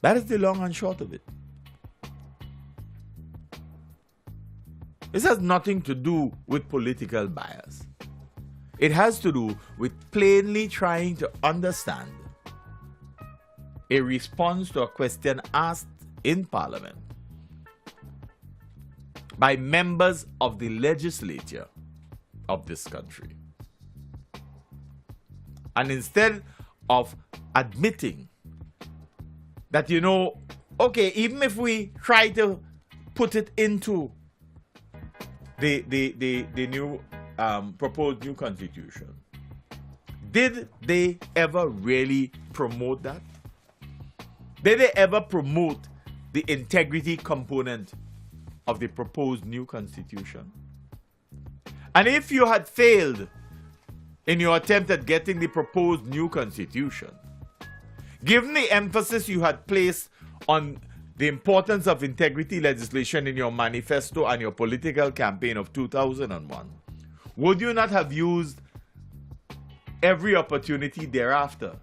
That is the long and short of it. This has nothing to do with political bias. It has to do with plainly trying to understand a response to a question asked in Parliament by members of the legislature of this country. And instead of admitting that, okay, even if we try to put it into the new proposed new constitution, did they ever really promote that? Did they ever promote the integrity component of the proposed new constitution? And if you had failed in your attempt at getting the proposed new constitution, given the emphasis you had placed on the importance of integrity legislation in your manifesto and your political campaign of 2001, would you not have used every opportunity thereafter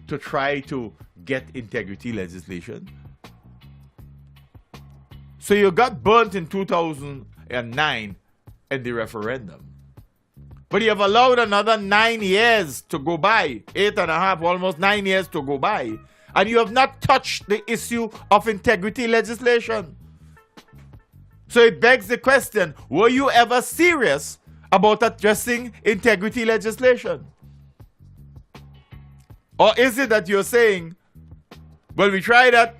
to try to get integrity legislation? So you got burnt in 2009 in the referendum. But you have allowed another 9 years to go by, 8.5, almost 9 years to go by, and you have not touched the issue of integrity legislation. So it begs the question, were you ever serious about addressing integrity legislation? Or is it that you're saying, well, we tried that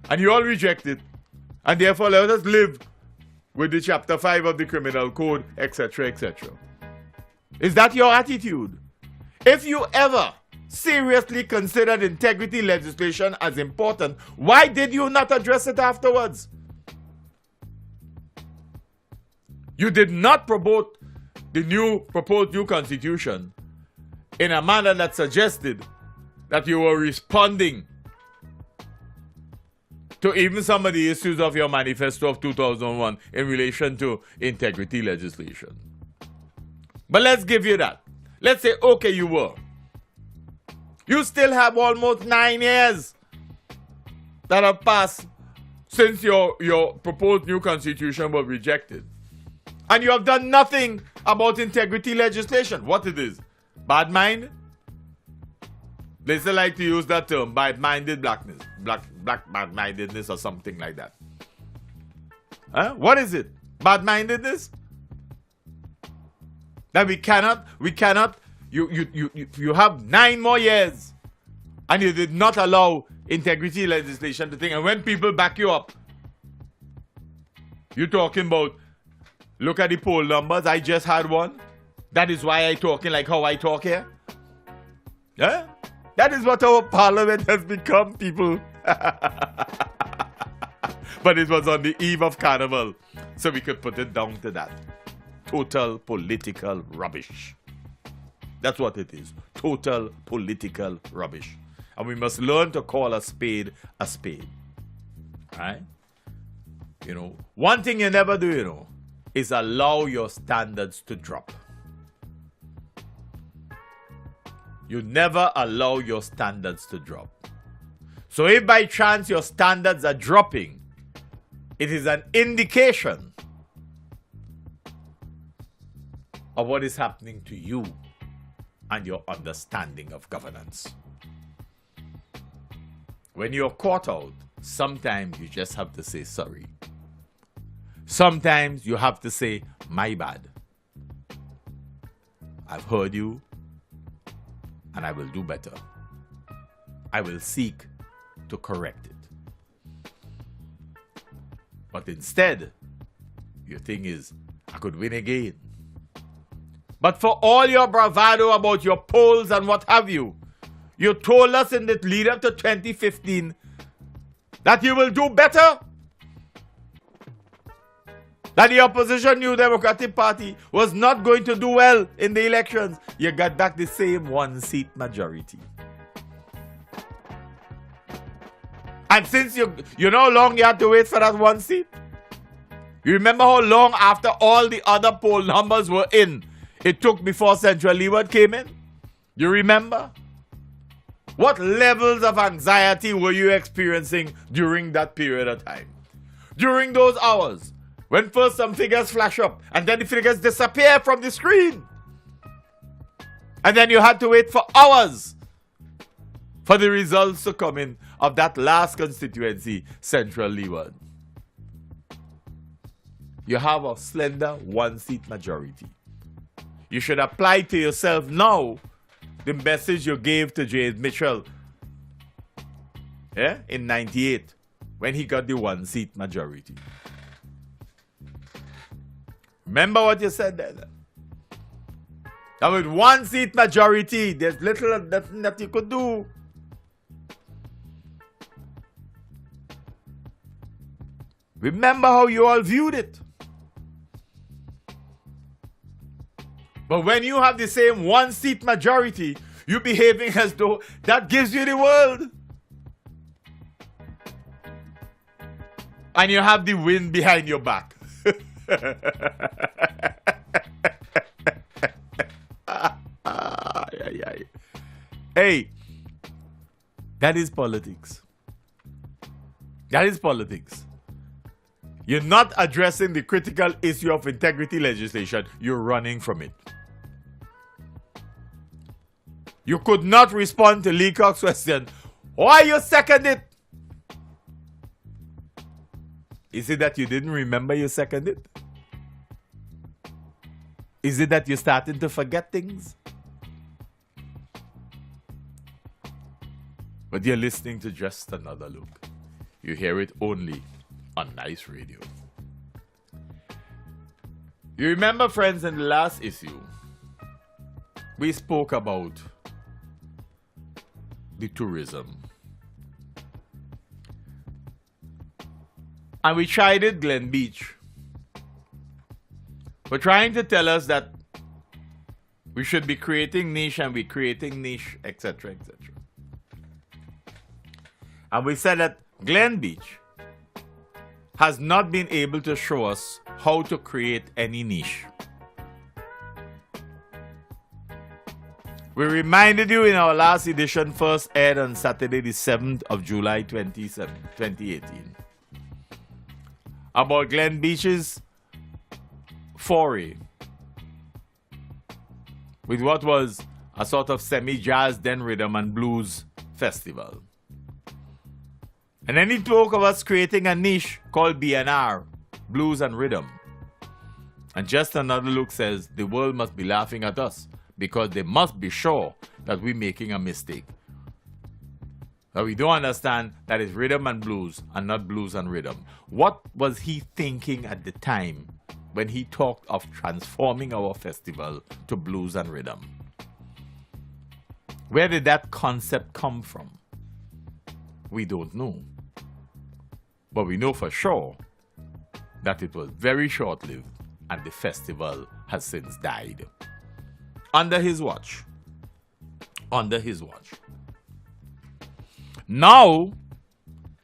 and you all reject it, and therefore let us live with the chapter 5 of the criminal code, etc., etc.? Is that your attitude? If you ever seriously considered integrity legislation as important, why did you not address it afterwards? You did not promote the proposed new constitution in a manner that suggested that you were responding to even some of the issues of your manifesto of 2001 in relation to integrity legislation. But let's give you that. Let's say, okay, you were. You still have almost 9 years that have passed since your proposed new constitution was rejected. And you have done nothing about integrity legislation. What it is? Bad mind? They still like to use that term, bad-minded blackness. Black bad-mindedness or something like that. Huh? What is it? Bad-mindedness? That we cannot, you have 9 more years and you did not allow integrity legislation to think. And when people back you up, you're talking about, look at the poll numbers, I just had one. That is why I'm talking like how I talk here. Yeah? That is what our parliament has become, people. But it was on the eve of carnival, so we could put it down to that. Total political rubbish. That's what it is. Total political rubbish. And we must learn to call a spade a spade. Right? One thing you never do, is allow your standards to drop. You never allow your standards to drop. So if by chance your standards are dropping, it is an indication of what is happening to you and your understanding of governance. When you're caught out, sometimes you just have to say sorry. Sometimes you have to say, my bad. I've heard you, and I will do better. I will seek to correct it. But instead, your thing is, I could win again. But for all your bravado about your polls and what have you, you told us in the lead up to 2015 that you will do better. That the opposition New Democratic Party was not going to do well in the elections. You got back the same 1-seat majority. And since you know how long you had to wait for that 1 seat? You remember how long after all the other poll numbers were in, it took before Central Leeward came in? You remember? What levels of anxiety were you experiencing during that period of time? During those hours, when first some figures flash up and then the figures disappear from the screen. And then you had to wait for hours for the results to come in of that last constituency, Central Leeward. You have a slender one-seat majority. You should apply to yourself now the message you gave to James Mitchell in 98 when he got the one-seat majority. Remember what you said then? That with one-seat majority, there's little nothing that you could do. Remember how you all viewed it. But when you have the same one-seat majority, you're behaving as though that gives you the world. And you have the wind behind your back. Hey, that is politics. That is politics. You're not addressing the critical issue of integrity legislation. You're running from it. You could not respond to Leacock's question. Why you second it? Is it that you didn't remember you seconded? Is it that you started to forget things? But you're listening to Just Another Look. You hear it only on Nice Radio. You remember, friends, in the last issue, we spoke about the tourism. And we tried it, Glen Beach. We're trying to tell us that we should be creating niche and we're creating niche, etc., etc. And we said that Glen Beach has not been able to show us how to create any niche. We reminded you in our last edition, first aired on Saturday the 7th of July 2018, about Glen Beach's foray with what was a sort of semi-jazz, then rhythm and blues festival. And then he spoke of us creating a niche called BNR, Blues and Rhythm. And Just Another Look says the world must be laughing at us because they must be sure that we're making a mistake. That we don't understand that it's rhythm and blues and not blues and rhythm. What was he thinking at the time when he talked of transforming our festival to blues and rhythm? Where did that concept come from? We don't know. But we know for sure that it was very short-lived and the festival has since died. Under his watch. Under his watch. Now,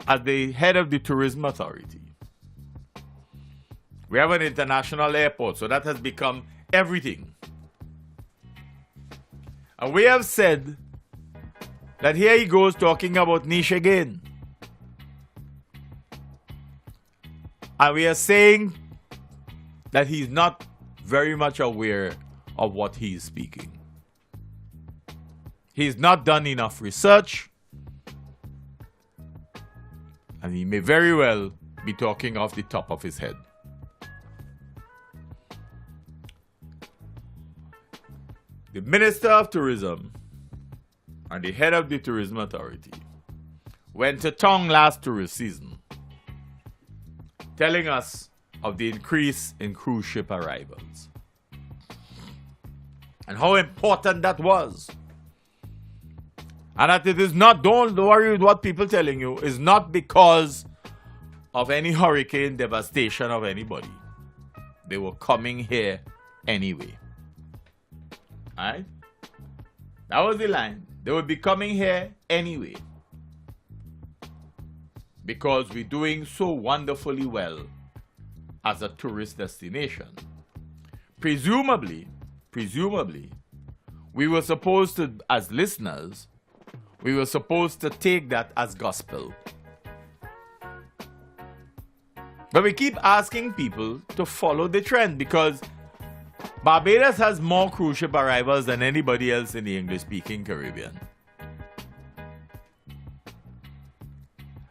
as the head of the Tourism Authority, we have an international airport, so that has become everything. And we have said that here he goes talking about niche again. And we are saying that he's not very much aware of what he is speaking. He's not done enough research. And he may very well be talking off the top of his head. The Minister of Tourism and the head of the Tourism Authority went to town last tourist season, telling us of the increase in cruise ship arrivals and how important that was. And that it is not, don't worry with what people telling you, is not because of any hurricane devastation of anybody. They were coming here anyway. Alright? That was the line. They would be coming here anyway. Because we're doing so wonderfully well as a tourist destination. Presumably, we were supposed to, as listeners, we were supposed to take that as gospel. But we keep asking people to follow the trend because Barbados has more cruise ship arrivals than anybody else in the English-speaking Caribbean.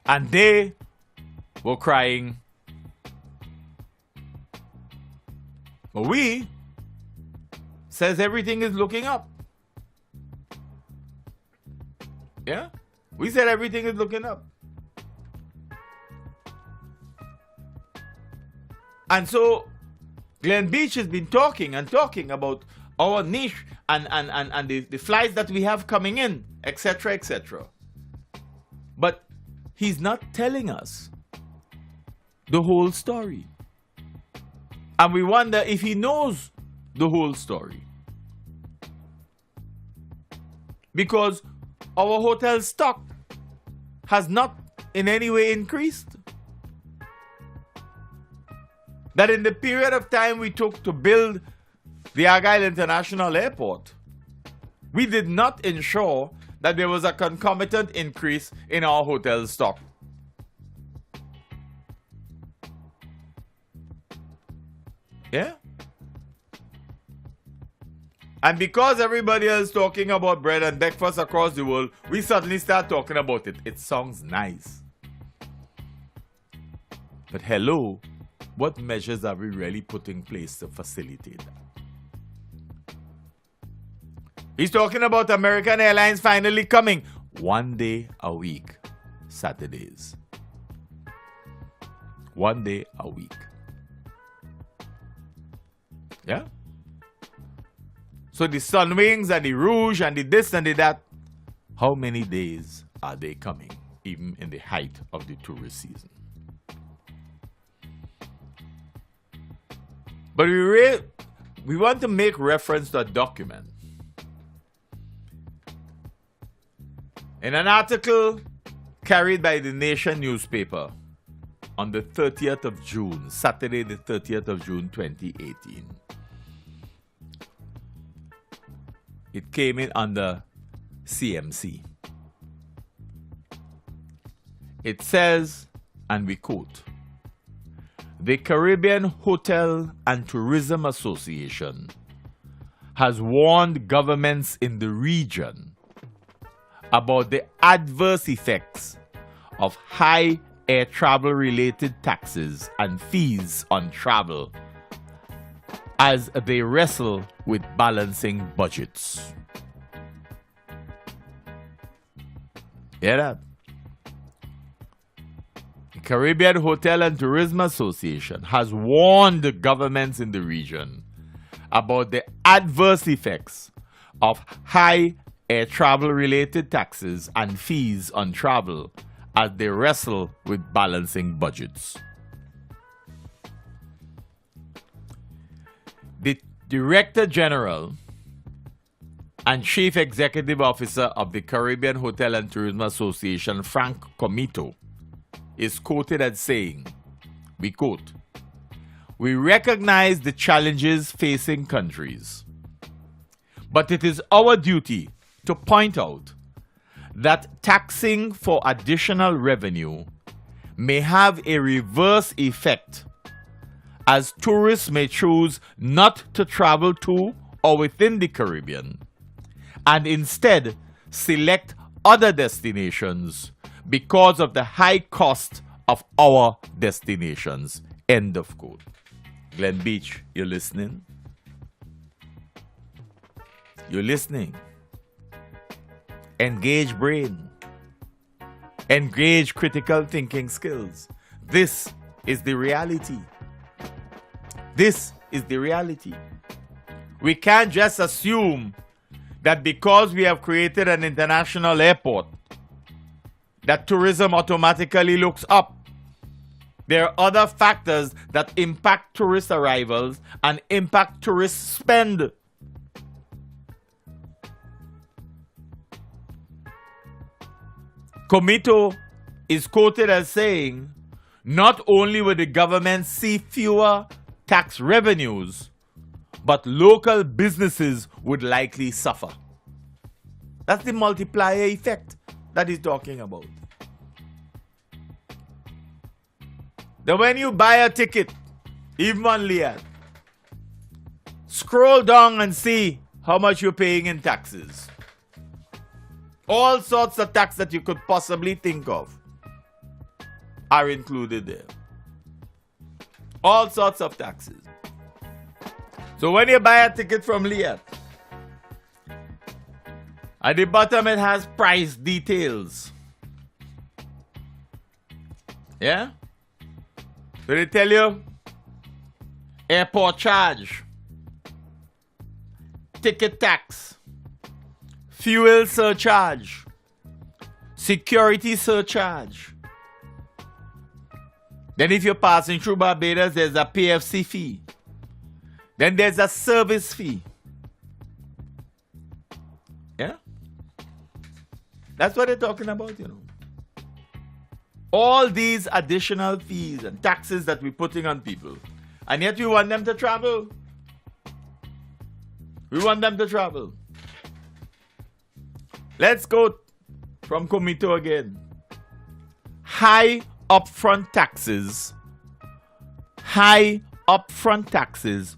And they were crying. But we says everything is looking up. Yeah? We said everything is looking up. And so Glen Beach has been talking about our niche and the flights that we have coming in, etc., etc. But he's not telling us the whole story. And we wonder if he knows the whole story. Because our hotel stock has not in any way increased. That in the period of time we took to build the Argyle International Airport, we did not ensure that there was a concomitant increase in our hotel stock. Yeah? And because everybody else talking about bread and breakfast across the world, we suddenly start talking about it. It sounds nice. But hello, what measures are we really putting in place to facilitate that? He's talking about American Airlines finally coming 1 day a week, Saturdays. 1 day a week. Yeah? So the Sunwings and the Rouge and the this and the that, how many days are they coming, even in the height of the tourist season? But we want to make reference to a document. In an article carried by the Nation newspaper on the 30th of June, Saturday the 30th of June 2018. It came in under CMC. It says, and we quote, "The Caribbean Hotel and Tourism Association has warned governments in the region about the adverse effects of high air travel-related taxes and fees on travel as they wrestle with balancing budgets." Hear that? The Caribbean Hotel and Tourism Association has warned the governments in the region about the adverse effects of high air travel-related taxes and fees on travel as they wrestle with balancing budgets. The Director General and Chief Executive Officer of the Caribbean Hotel and Tourism Association, Frank Comito, is quoted as saying, we quote, "We recognize the challenges facing countries, but it is our duty to point out that taxing for additional revenue may have a reverse effect, as tourists may choose not to travel to or within the Caribbean and instead select other destinations because of the high cost of our destinations." End of quote. Glen Beach, you listening? You're listening. Engage brain. Engage critical thinking skills. This is the reality. This is the reality. We can't just assume that because we have created an international airport, that tourism automatically looks up. There are other factors that impact tourist arrivals and impact tourist spend. Comito is quoted as saying, not only will the government see fewer tax revenues, but local businesses would likely suffer. That's the multiplier effect that he's talking about. Then when you buy a ticket, even on Liat, scroll down and see how much you're paying in taxes. All sorts of tax that you could possibly think of are included there. All sorts of taxes. So when you buy a ticket from Liat, at the bottom it has price details. Yeah? So they tell you airport charge, ticket tax, fuel surcharge, security surcharge. Then if you're passing through Barbados, there's a PFC fee. Then there's a service fee. Yeah? That's what they're talking about, you know. All these additional fees and taxes that we're putting on people. And yet we want them to travel. We want them to travel. Let's go from Comito again. High upfront taxes. High upfront taxes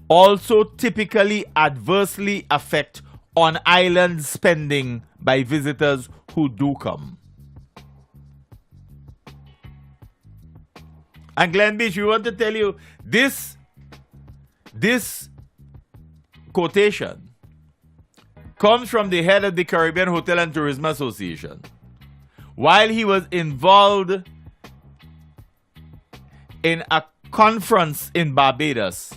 also typically adversely affect on-island spending by visitors who do come. And Glen Beach, we want to tell you this quotation comes from the head of the Caribbean Hotel and Tourism Association. While he was involved in a conference in Barbados,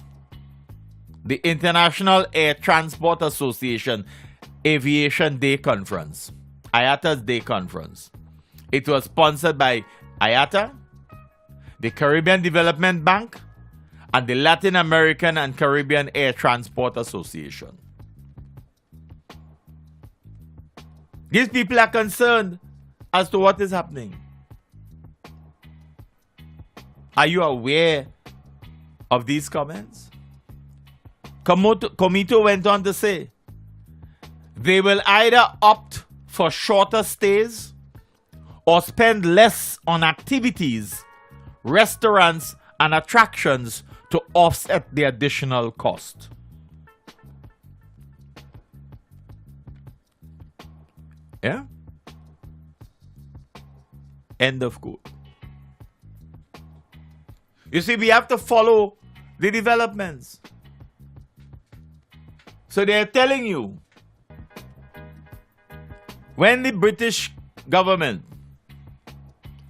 the International Air Transport Association Aviation Day Conference, IATA's Day Conference. It was sponsored by IATA, the Caribbean Development Bank, and the Latin American and Caribbean Air Transport Association. These people are concerned as to what is happening. Are you aware of these comments? Comito went on to say, they will either opt for shorter stays or spend less on activities, restaurants, and attractions to offset the additional cost. Yeah? End of quote. You see, we have to follow the developments. So they're telling you, when the British government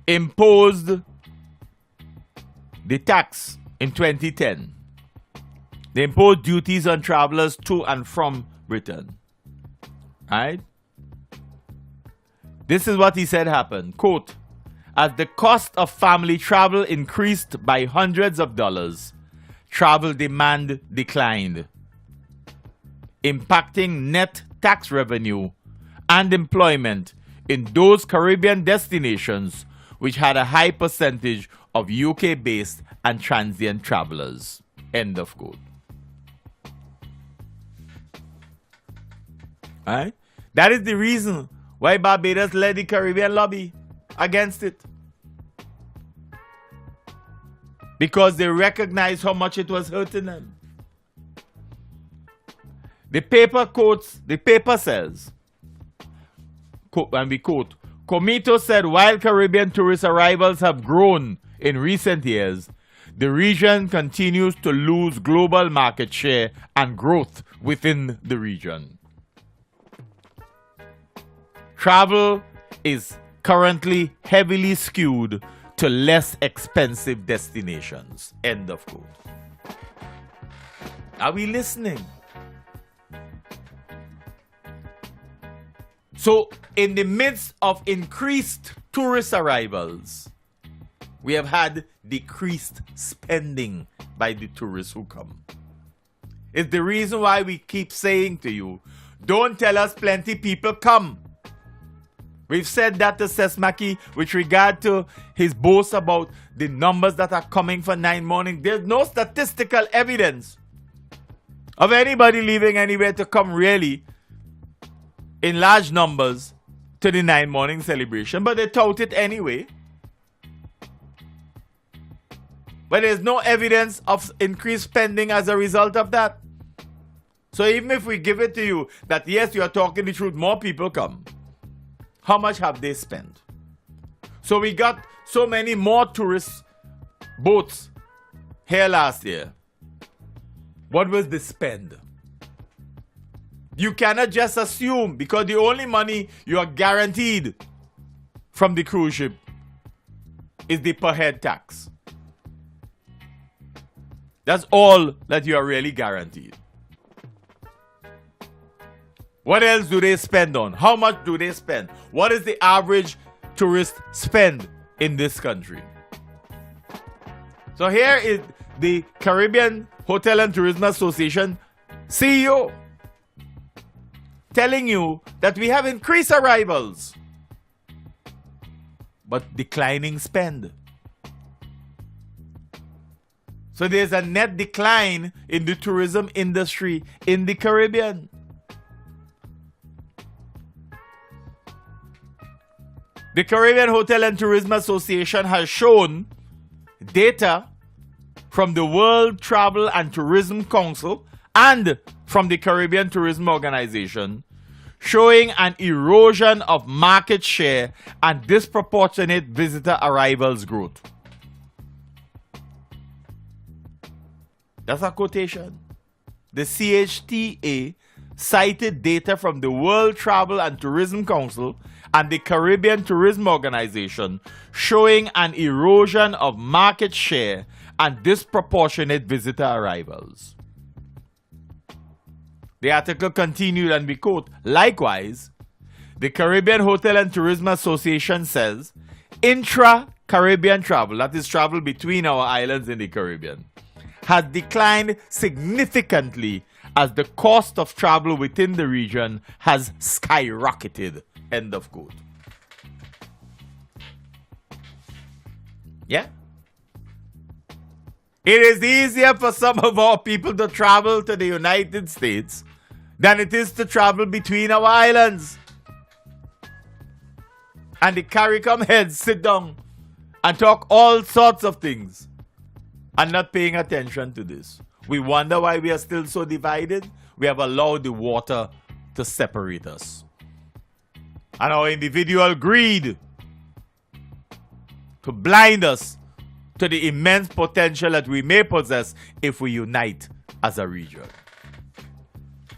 imposed the tax in 2010, they imposed duties on travelers to and from Britain. Right? This is what he said happened. Quote, as the cost of family travel increased by hundreds of dollars, travel demand declined, impacting net tax revenue and employment in those Caribbean destinations which had a high percentage of UK-based and transient travelers. End of quote. Alright? That is the reason why Barbados led the Caribbean lobby against it. Because they recognized how much it was hurting them. The paper says, and we quote, Comito said while Caribbean tourist arrivals have grown in recent years, the region continues to lose global market share and growth within the region. Travel is currently heavily skewed to less expensive destinations. End of quote. Are we listening? So, in the midst of increased tourist arrivals, we have had decreased spending by the tourists who come. It's the reason why we keep saying to you, don't tell us plenty people come. We've said that to Sesmaki with regard to his boast about the numbers that are coming for 9 Morning. There's no statistical evidence of anybody leaving anywhere to come really in large numbers to the 9 Morning celebration, but they tout it anyway. But there's no evidence of increased spending as a result of that. So even if we give it to you that yes, you are talking the truth, more people come, how much have they spent? So we got so many more tourist boats here last year. What was the spend? You cannot just assume, because the only money you are guaranteed from the cruise ship is the per head tax. That's all that you are really guaranteed. What else do they spend on? How much do they spend? What is the average tourist spend in this country? So here is the Caribbean Hotel and Tourism Association CEO telling you that we have increased arrivals but declining spend. So there's a net decline in the tourism industry in the Caribbean. The Caribbean Hotel and Tourism Association has shown data from the World Travel and Tourism Council and from the Caribbean Tourism Organization showing an erosion of market share and disproportionate visitor arrivals growth. That's a quotation. The CHTA cited data from the World Travel and Tourism Council and the Caribbean Tourism Organization showing an erosion of market share and disproportionate visitor arrivals. The article continued and we quote, likewise, the Caribbean Hotel and Tourism Association says intra-Caribbean travel, that is travel between our islands in the Caribbean, has declined significantly as the cost of travel within the region has skyrocketed. End of quote. Yeah? It is easier for some of our people to travel to the United States than it is to travel between our islands. And the CARICOM heads sit down and talk all sorts of things and not paying attention to this. We wonder why we are still so divided. We have allowed the water to separate us. And our individual greed to blind us to the immense potential that we may possess if we unite as a region.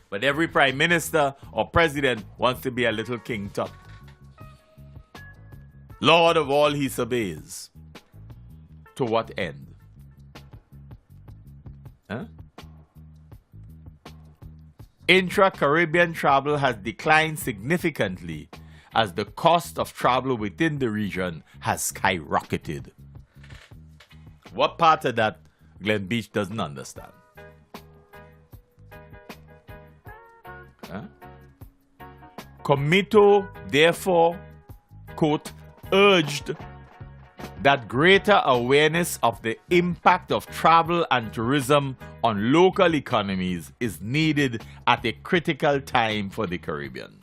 But every prime minister or president wants to be a little King Tut. Lord of all he surveys. To what end? Huh? Intra-Caribbean travel has declined significantly as the cost of travel within the region has skyrocketed. What part of that Glenn Beach doesn't understand? Huh? Comito, therefore, quote, urged that greater awareness of the impact of travel and tourism on local economies is needed at a critical time for the Caribbean.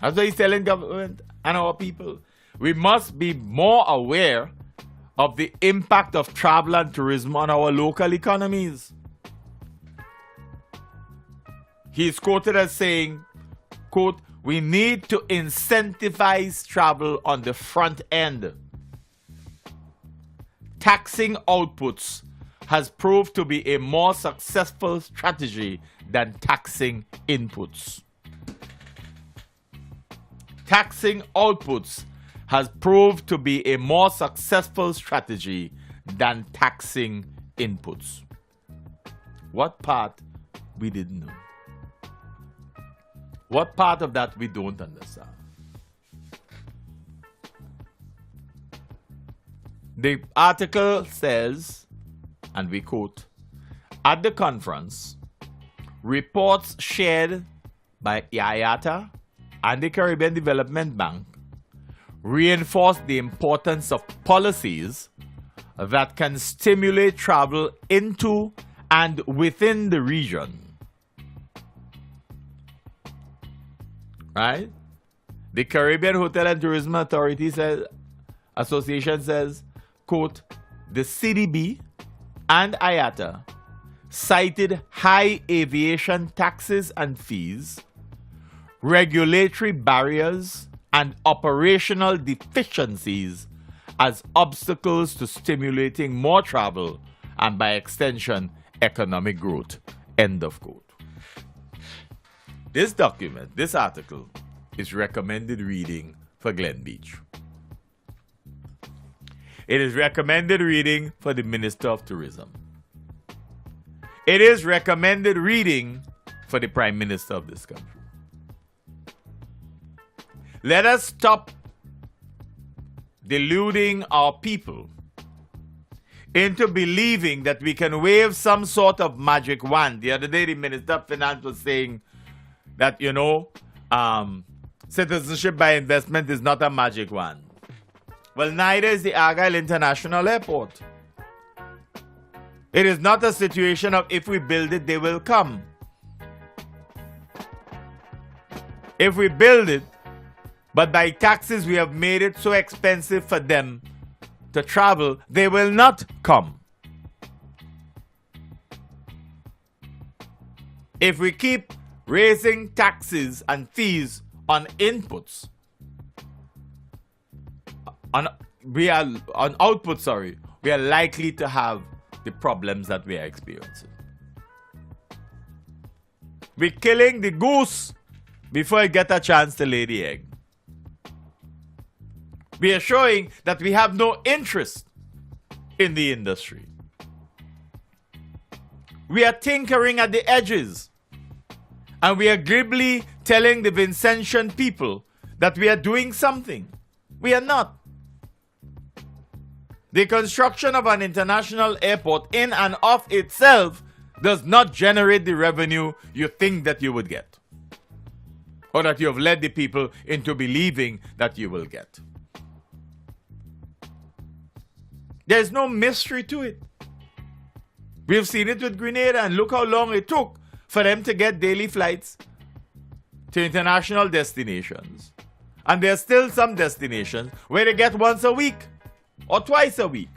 That's what he's telling government and our people. We must be more aware of the impact of travel and tourism on our local economies. He is quoted as saying, quote, we need to incentivize travel on the front end. Taxing outputs has proved to be a more successful strategy than taxing inputs. Taxing outputs has proved to be a more successful strategy than taxing inputs. What part we didn't know? What part of that we don't understand? The article says, and we quote, at the conference, reports shared by IATA and the Caribbean Development Bank reinforced the importance of policies that can stimulate travel into and within the region. right? The Caribbean Hotel and Tourism Authority Association says, quote, the CDB and IATA cited high aviation taxes and fees, regulatory barriers, and operational deficiencies as obstacles to stimulating more travel and, by extension, economic growth. End of quote. This document, this article, is recommended reading for Glen Beach. It is recommended reading for the Minister of Tourism. It is recommended reading for the Prime Minister of this country. Let us stop deluding our people into believing that we can wave some sort of magic wand. The other day, the Minister of Finance was saying that, citizenship by investment is not a magic wand. Well, neither is the Argyle International Airport. It is not a situation of if we build it, they will come. If we build it, but by taxes we have made it so expensive for them to travel, they will not come. If we keep raising taxes and fees on inputs, on output, we are likely to have the problems that we are experiencing. We're killing the goose before it gets a chance to lay the egg. We are showing that we have no interest in the industry. We are tinkering at the edges. And we are glibly telling the Vincentian people that we are doing something. We are not. The construction of an international airport in and of itself does not generate the revenue you think that you would get, or that you have led the people into believing that you will get. There's no mystery to it. We've seen it with Grenada, and look how long it took for them to get daily flights to international destinations. And there are still some destinations where they get once a week or twice a week.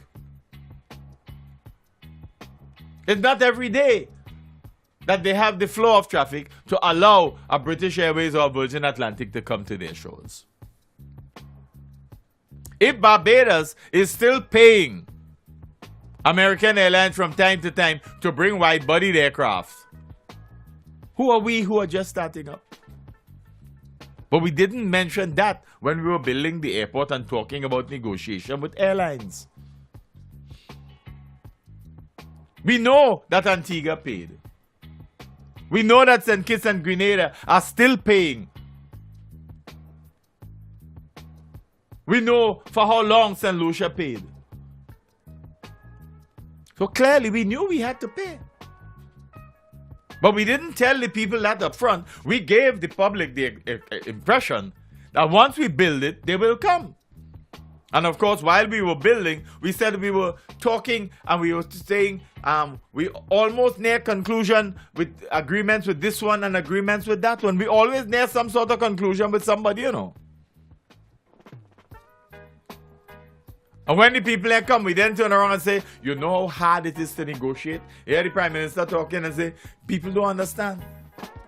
It's not every day that they have the flow of traffic to allow a British Airways or Virgin Atlantic to come to their shores. If Barbados is still paying American Airlines from time to time to bring wide-bodied aircraft, who are we who are just starting up? But we didn't mention that when we were building the airport and talking about negotiation with airlines. We know that Antigua paid. We know that St. Kitts and Grenada are still paying. We know for how long St. Lucia paid. So clearly we knew we had to pay. But we didn't tell the people that up front. We gave the public the impression that once we build it, they will come. And of course, while we were building, we said we were talking and we were saying we almost near conclusion with agreements with this one and agreements with that one. We always near some sort of conclusion with somebody, you know. And when the people here come, we then turn around and say, you know how hard it is to negotiate? Here the Prime Minister talking and say, people don't understand.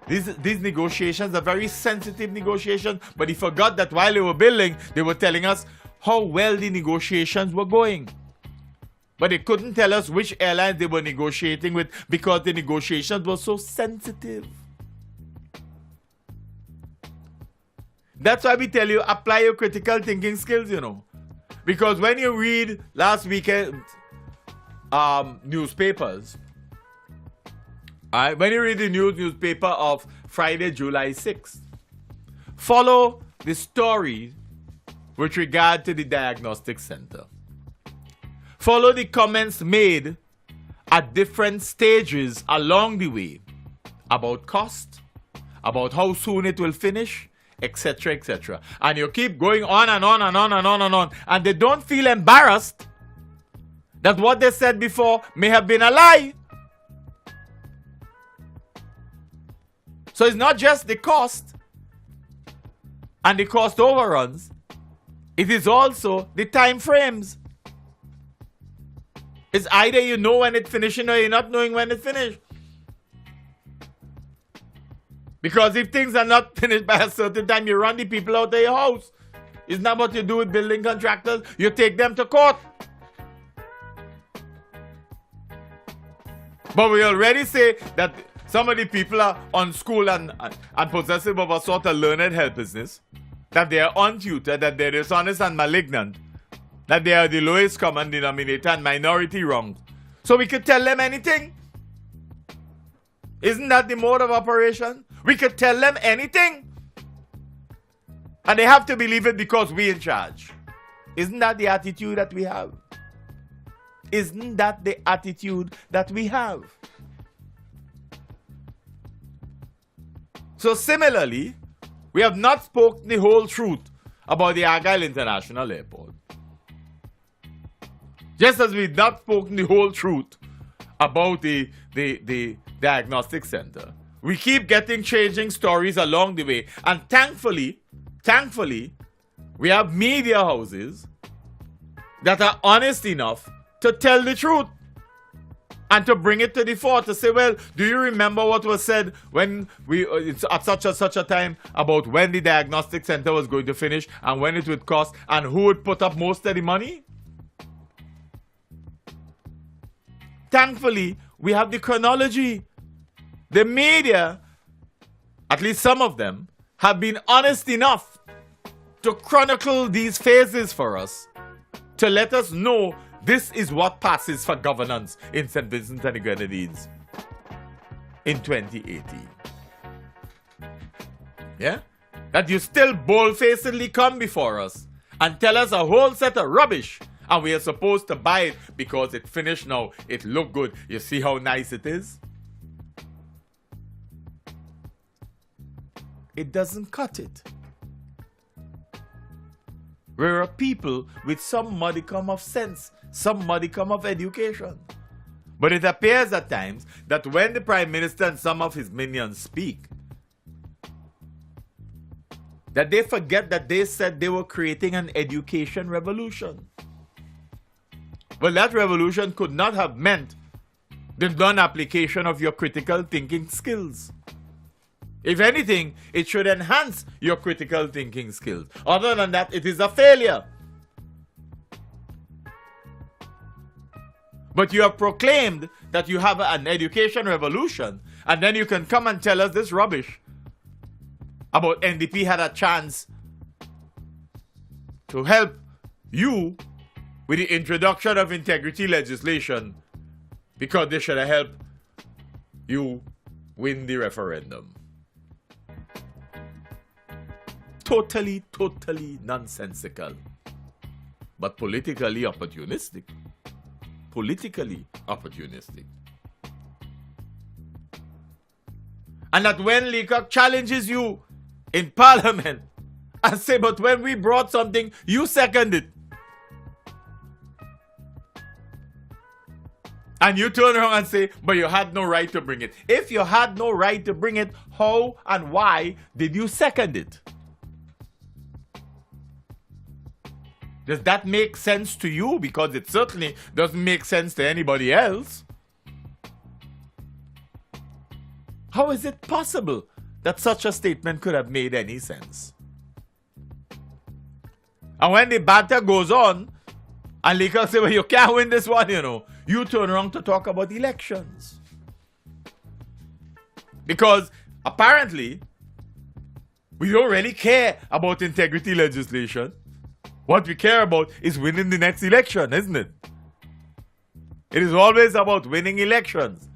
These negotiations are very sensitive negotiations, but he forgot that while they were building, they were telling us how well the negotiations were going. But they couldn't tell us which airlines they were negotiating with because the negotiations were so sensitive. That's why we tell you, apply your critical thinking skills, you know. Because when you read last weekend newspapers, when you read the newspaper of Friday, July 6th, follow the story with regard to the diagnostic center. Follow the comments made at different stages along the way about cost, about how soon it will finish, etc., etc. And you keep going on and on and on and on and on. And they don't feel embarrassed that what they said before may have been a lie. So it's not just the cost. and the cost overruns, it is also the time frames. It's either you know when it's finishing or you're not knowing when it's finished. Because if things are not finished by a certain time, you run the people out of your house. It's not what you do with building contractors. You take them to court. But we already say that some of the people are unschooled and possessive of a sort of learned helplessness, that they are untutored, that they're dishonest and malignant, that they are the lowest common denominator and minority wrongs. So we could tell them anything. Isn't that the mode of operation? We could tell them anything. And they have to believe it because we're in charge. Isn't that the attitude that we have? Isn't that the attitude that we have? So similarly, we have not spoken the whole truth about the Argyle International Airport. Just as we've not spoken the whole truth about the diagnostic center. We keep getting changing stories along the way. And thankfully, we have media houses that are honest enough to tell the truth and to bring it to the fore, to say, well, do you remember what was said when it's at such a time about when the diagnostic center was going to finish and when it would cost and who would put up most of the money? Thankfully, we have the chronology. The media, at least some of them, have been honest enough to chronicle these phases for us, to let us know this is what passes for governance in St. Vincent and the Grenadines in 2018. Yeah? That you still bold-facedly come before us and tell us a whole set of rubbish, and we are supposed to buy it because it finished now, it looked good, you see how nice it is? It doesn't cut it. We're a people with some modicum of sense, some modicum of education. But it appears at times that when the Prime Minister and some of his minions speak, that they forget that they said they were creating an education revolution. Well, that revolution could not have meant the non-application of your critical thinking skills. If anything, it should enhance your critical thinking skills. Other than that, it is a failure. But you have proclaimed that you have an education revolution, and then you can come and tell us this rubbish about NDP had a chance to help you with the introduction of integrity legislation because they should have helped you win the referendum. Totally nonsensical, but politically opportunistic. And that when Leacock challenges you in Parliament and say, but when we brought something, you seconded. And you turn around and say, but you had no right to bring it. If you had no right to bring it, how and why did you second it? Does that make sense to you? Because it certainly doesn't make sense to anybody else. How is it possible that such a statement could have made any sense? And when the banter goes on, and Leacock say, well, you can't win this one, you turn around to talk about elections. Because apparently, we don't really care about integrity legislation. What we care about is winning the next election, isn't it? It is always about winning elections.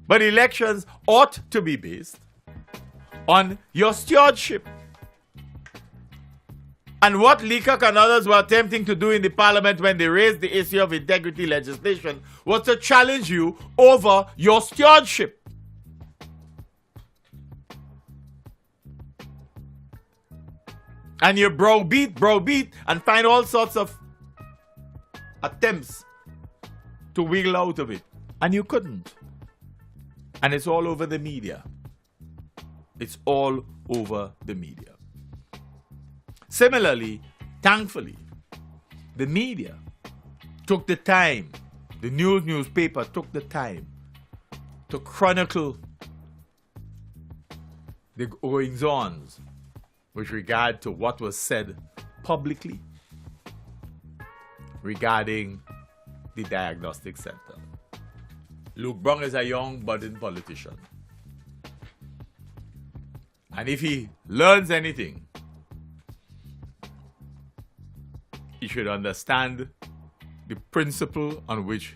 But elections ought to be based on your stewardship. And what Leacock and others were attempting to do in the Parliament when they raised the issue of integrity legislation was to challenge you over your stewardship. And you browbeat, and find all sorts of attempts to wiggle out of it. And you couldn't. And it's all over the media. It's all over the media. Similarly, thankfully, the media took the time, the newspaper took the time to chronicle the goings-ons with regard to what was said publicly regarding the diagnostic center. Luke Brong is a young budding politician. And if he learns anything, he should understand the principle on which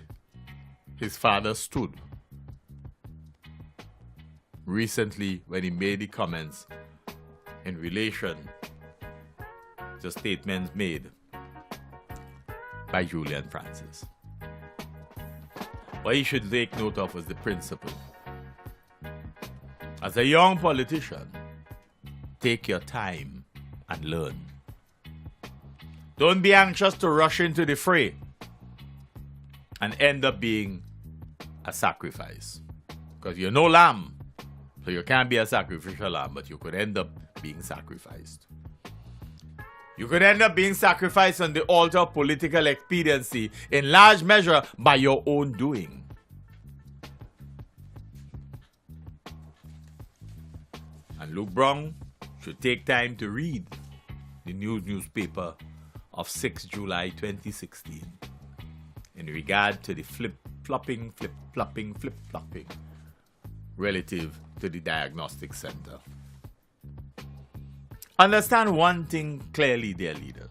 his father stood recently when he made the comments in relation to statements made by Julian Francis. What he should take note of was the principle. As a young politician, take your time and learn. Don't be anxious to rush into the fray and end up being a sacrifice. Because you're no lamb, so you can't be a sacrificial lamb, but you could end up being sacrificed. You could end up being sacrificed on the altar of political expediency in large measure by your own doing. And Luke Brong should take time to read the newspaper of 6 July 2016 in regard to the flip-flopping relative to the diagnostic center. Understand one thing clearly, dear leaders,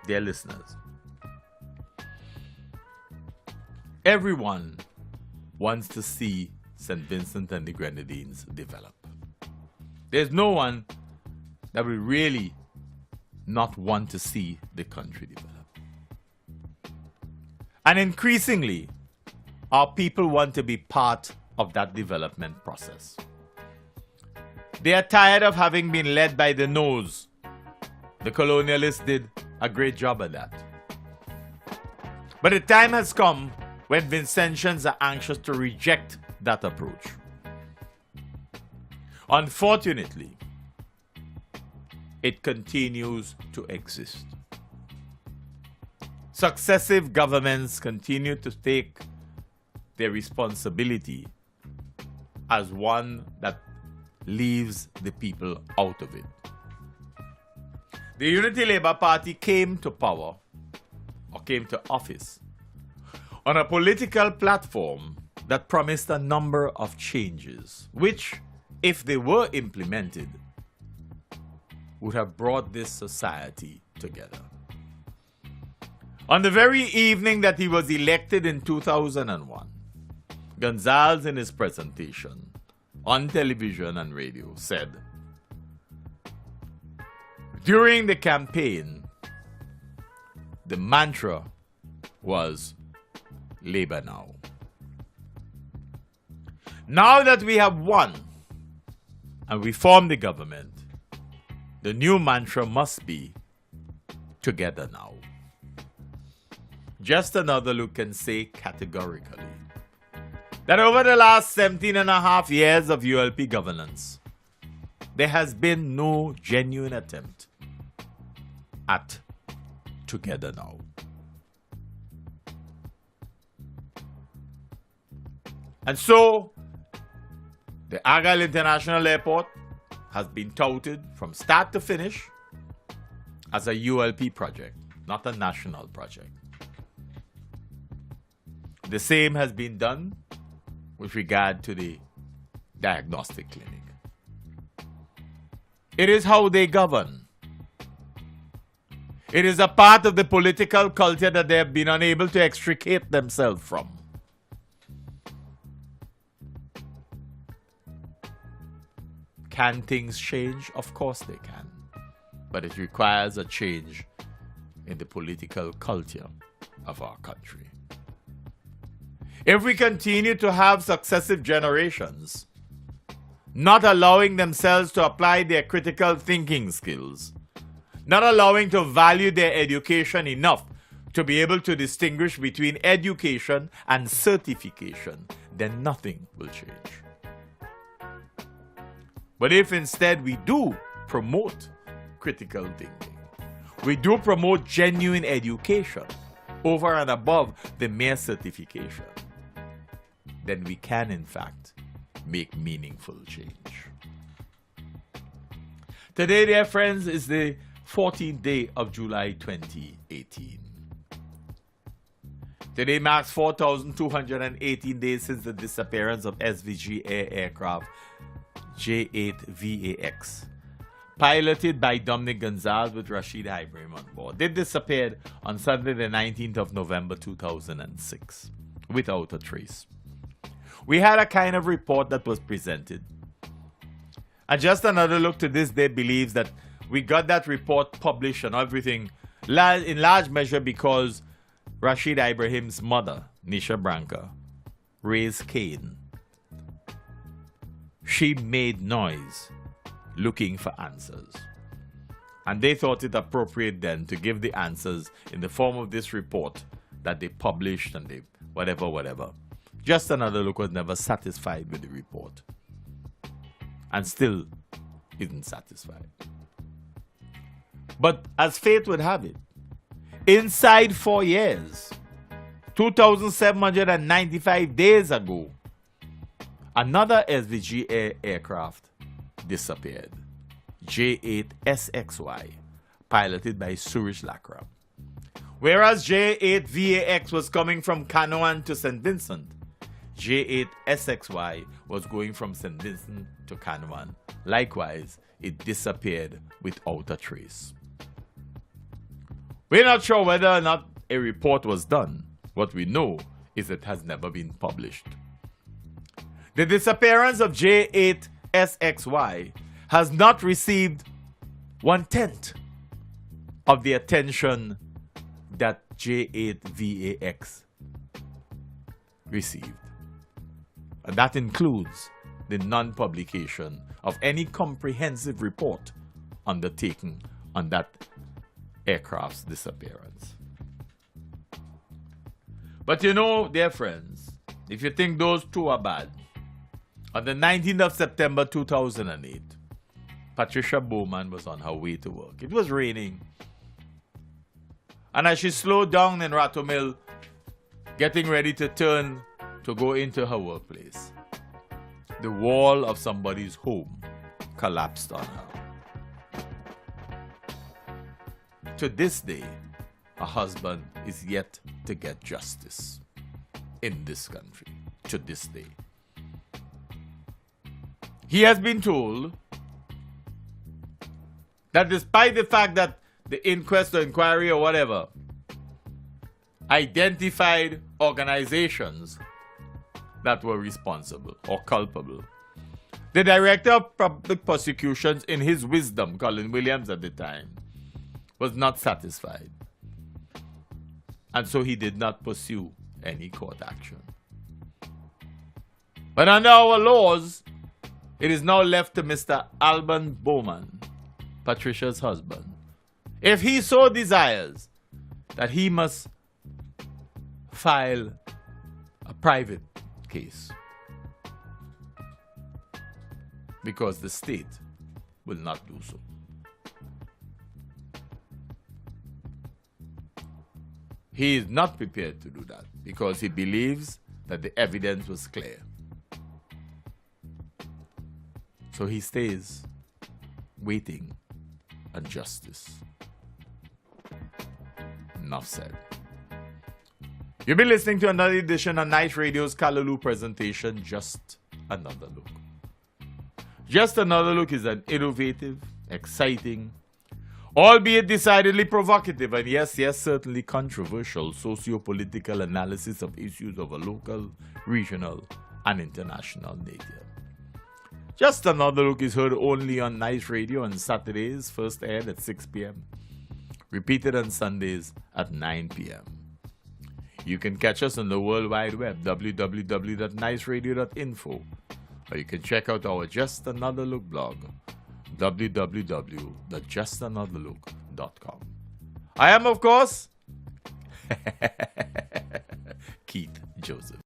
dear listeners. Everyone wants to see St. Vincent and the Grenadines develop. There's no one that will really not want to see the country develop. And increasingly, our people want to be part of that development process. They are tired of having been led by the nose. The colonialists did a great job at that. But the time has come when Vincentians are anxious to reject that approach. Unfortunately, it continues to exist. Successive governments continue to take their responsibility as one that leaves the people out of it. The Unity Labour Party came to power, or came to office, on a political platform that promised a number of changes, which, if they were implemented, would have brought this society together. On the very evening that he was elected in 2001, Gonzalez, in his presentation on television and radio, said, during the campaign, the mantra was Labour now. Now that we have won and we formed the government, the new mantra must be together now. Just another look can say categorically that over the last 17 and a half years of ULP governance, there has been no genuine attempt at together now. And so, the Argyle International Airport has been touted from start to finish as a ULP project, not a national project. The same has been done with regard to the diagnostic clinic. It is how they govern. It is a part of the political culture that they have been unable to extricate themselves from. Can things change? Of course they can. But it requires a change in the political culture of our country. If we continue to have successive generations not allowing themselves to apply their critical thinking skills, not allowing to value their education enough to be able to distinguish between education and certification, then nothing will change. But if instead we do promote critical thinking, we do promote genuine education over and above the mere certification, then we can in fact make meaningful change. Today, dear friends, is the 14th day of July 2018. Today marks 4,218 days since the disappearance of SVG Air aircraft J8VAX, piloted by Dominic Gonzalez with Rashid Ibrahim on board. They disappeared on Sunday the 19th of November 2006 without a trace. We had a kind of report that was presented. And just another look to this day believes that we got that report published and everything in large measure because Rashid Ibrahim's mother, Nisha Branca, raised Cain. She made noise looking for answers. And they thought it appropriate then to give the answers in the form of this report that they published and they whatever. Just another look was never satisfied with the report. And still isn't satisfied. But as fate would have it, inside 4 years, 2,795 days ago, another SVG Air aircraft disappeared. J8SXY, piloted by Suresh Lakram. Whereas J8VAX was coming from Canoan to St. Vincent, J8SXY was going from St. Vincent to Canoan. Likewise, it disappeared without a trace. We're not sure whether or not a report was done. What we know is it has never been published. The disappearance of J8SXY has not received 1/10 of the attention that J8VAX received. And that includes the non-publication of any comprehensive report undertaken on that aircraft's disappearance. But you know, dear friends, if you think those two are bad, on the 19th of September 2008, Patricia Bowman was on her way to work. It was raining. And as she slowed down in Ratto Mill, getting ready to turn to go into her workplace, the wall of somebody's home collapsed on her. To this day, a husband is yet to get justice in this country. To this day. He has been told that despite the fact that the inquest or inquiry or whatever identified organizations that were responsible or culpable, the director of public prosecutions, in his wisdom, Colin Williams at the time, was not satisfied. And so he did not pursue any court action. But under our laws, it is now left to Mr. Alban Bowman, Patricia's husband, if he so desires, that he must file a private case, because the state will not do so. He is not prepared to do that because he believes that the evidence was clear. So he stays waiting on justice. Enough said. You've been listening to another edition of Nice Radio's Callaloo presentation, Just Another Look. Just Another Look is an innovative, exciting, albeit decidedly provocative, and yes, certainly controversial socio-political analysis of issues of a local, regional, and international nature. Just Another Look is heard only on Nice Radio on Saturdays, first aired at 6 p.m., repeated on Sundays at 9 p.m. You can catch us on the World Wide Web, www.niceradio.info, or you can check out our Just Another Look blog, www.justanotherlook.com. I am, of course, Keith Joseph.